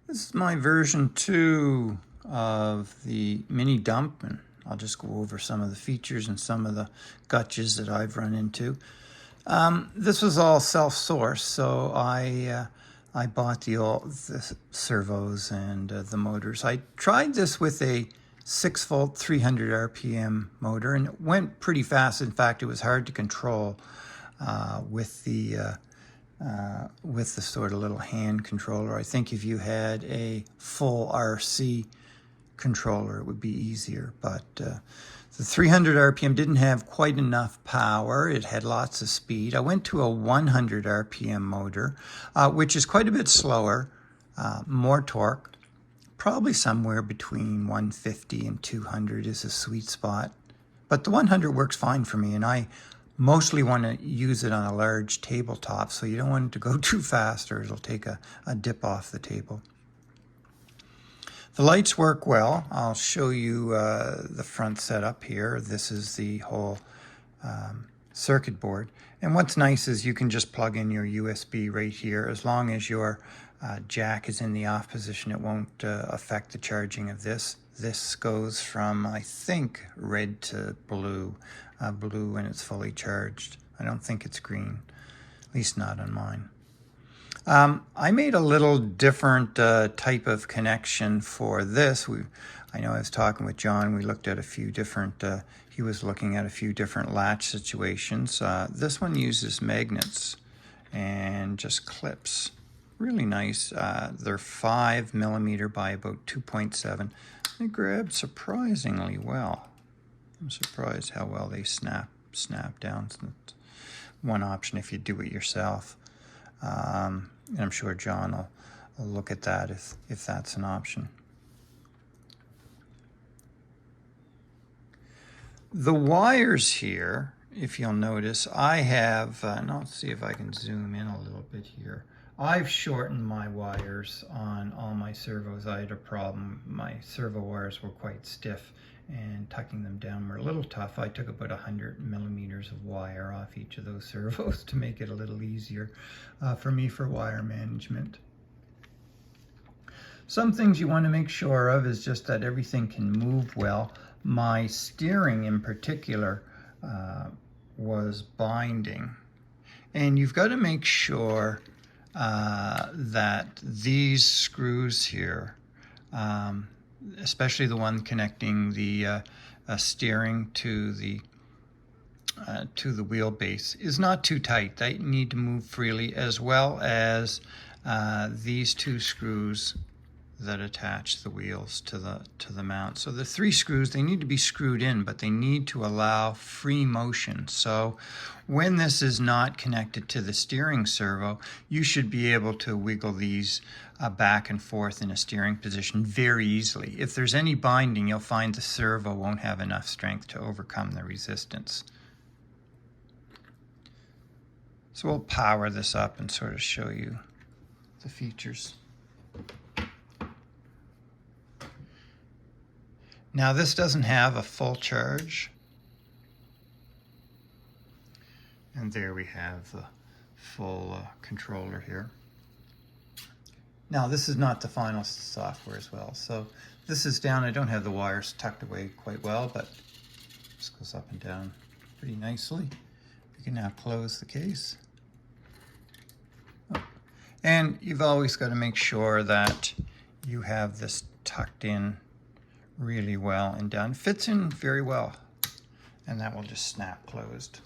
This is my version 2 of the mini dump, and I'll just go over some of the features and some of the gotchas that I've run into. This was all self-sourced, so I bought the servos and the motors. I tried this with a 6-volt 300 RPM motor, and it went pretty fast. In fact, it was hard to control with the sort of little hand controller. I think if you had a full RC controller, it would be easier. But the 300 RPM didn't have quite enough power. It had lots of speed. I went to a 100 RPM motor, which is quite a bit slower, more torque. Probably somewhere between 150 and 200 is a sweet spot. But the 100 works fine for me, and I mostly want to use it on a large tabletop, so you don't want it to go too fast or it'll take a dip off the table. The lights work well. I'll show you the front setup here. This is the whole circuit board. And what's nice is you can just plug in your USB right here. As long as your jack is in the off position, it won't affect the charging of this. This goes from, I think, red to blue. Blue when it's fully charged. I don't think it's green, at least not on mine. I made a little different type of connection for this. I know I was talking with John. We looked at a few different, he was looking at a few different latch situations. This one uses magnets and just clips. Really nice. They're 5 millimeter by about 2.7. They grab surprisingly well. I'm surprised how well they snap down. So that's one option if you do it yourself. And I'm sure John will look at that if that's an option. The wires here, if you'll notice, I have, and I'll see if I can zoom in a little bit here. I've shortened my wires on all my servos. I had a problem. My servo wires were quite stiff, and tucking them down were a little tough. I took about 100 millimeters of wire off each of those servos to make it a little easier for me for wire management. Some things you want to make sure of is just that everything can move well. My steering in particular was binding, and you've got to make sure that these screws here, especially the one connecting the steering to the wheelbase, is not too tight. They need to move freely, as well as these two screws that attach the wheels to the mount. So the 3 screws, they need to be screwed in, but they need to allow free motion. So when this is not connected to the steering servo, you should be able to wiggle these back and forth in a steering position very easily. If there's any binding, you'll find the servo won't have enough strength to overcome the resistance. So we'll power this up and sort of show you the features. Now this doesn't have a full charge. And there we have the full controller here. Now this is not the final software as well. So this is down. I don't have the wires tucked away quite well, but this goes up and down pretty nicely. We can now close the case. Oh. And you've always got to make sure that you have this tucked in really well and down. Fits in very well, and that will just snap closed.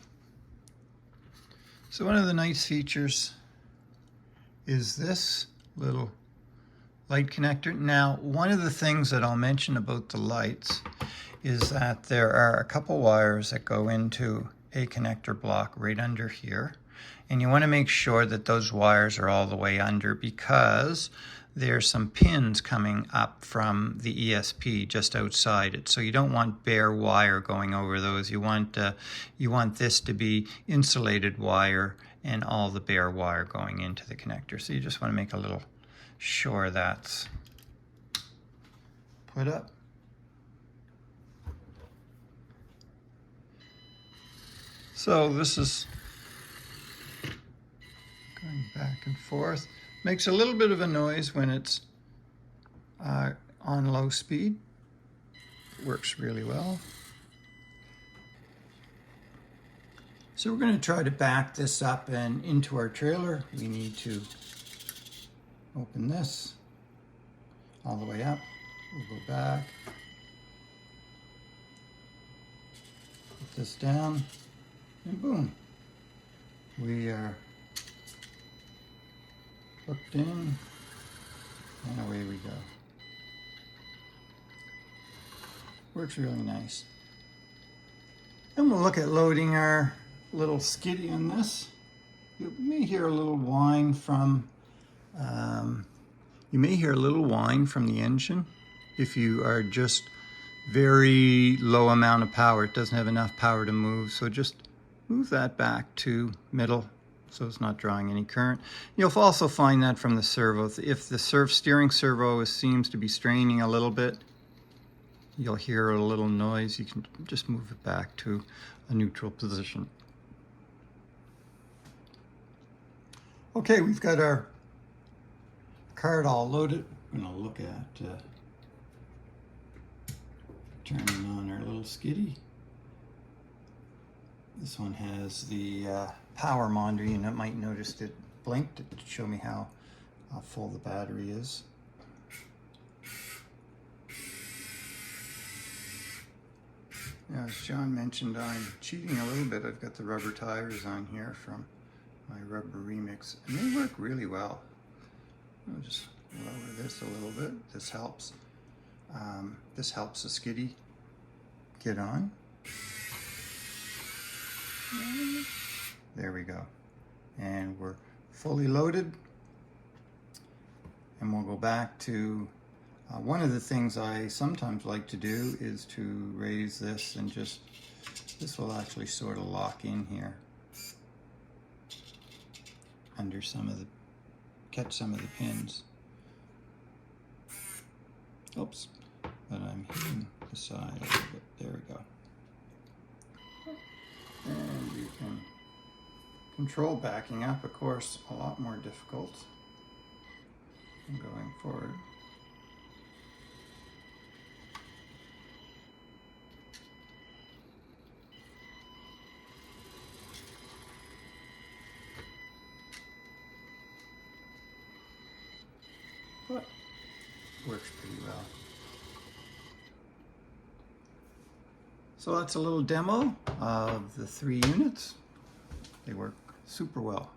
So one of the nice features is this little light connector. Now, one of the things that I'll mention about the lights is that there are a couple wires that go into a connector block right under here, and you want to make sure that those wires are all the way under, because there's some pins coming up from the ESP just outside it. So you don't want bare wire going over those. You want this to be insulated wire and all the bare wire going into the connector. So you just want to make a little sure that's put up. So this is going back and forth. Makes a little bit of a noise when it's on low speed. Works really well. So we're going to try to back this up and into our trailer. We need to open this all the way up. We'll go back. Put this down, and boom. We are hooked in, and away we go. Works really nice. And we'll look at loading our little skiddy on this. You may hear a little whine from the engine if you are just very low amount of power. It doesn't have enough power to move, so just move that back to middle so it's not drawing any current. You'll also find that from the servo. If the steering servo seems to be straining a little bit, you'll hear a little noise. You can just move it back to a neutral position. Okay, we've got our cart all loaded. I'm going to look at turning on our little skiddy. This one has the power monitor. You might notice it blinked to show me how full the battery is. Yeah, as John mentioned, I'm cheating a little bit. I've got the rubber tires on here from my rubber remix, and they work really well. I'll just lower this a little bit. This helps. This helps the skiddy get on. There we go. And we're fully loaded. And we'll go back to one of the things I sometimes like to do is to raise this, and just, this will actually sort of lock in here under catch some of the pins. Oops, but I'm hitting the side a little bit. There we go. And you can control backing up, of course, a lot more difficult than going forward. But works pretty well. So that's a little demo of the 3 units. They work super well.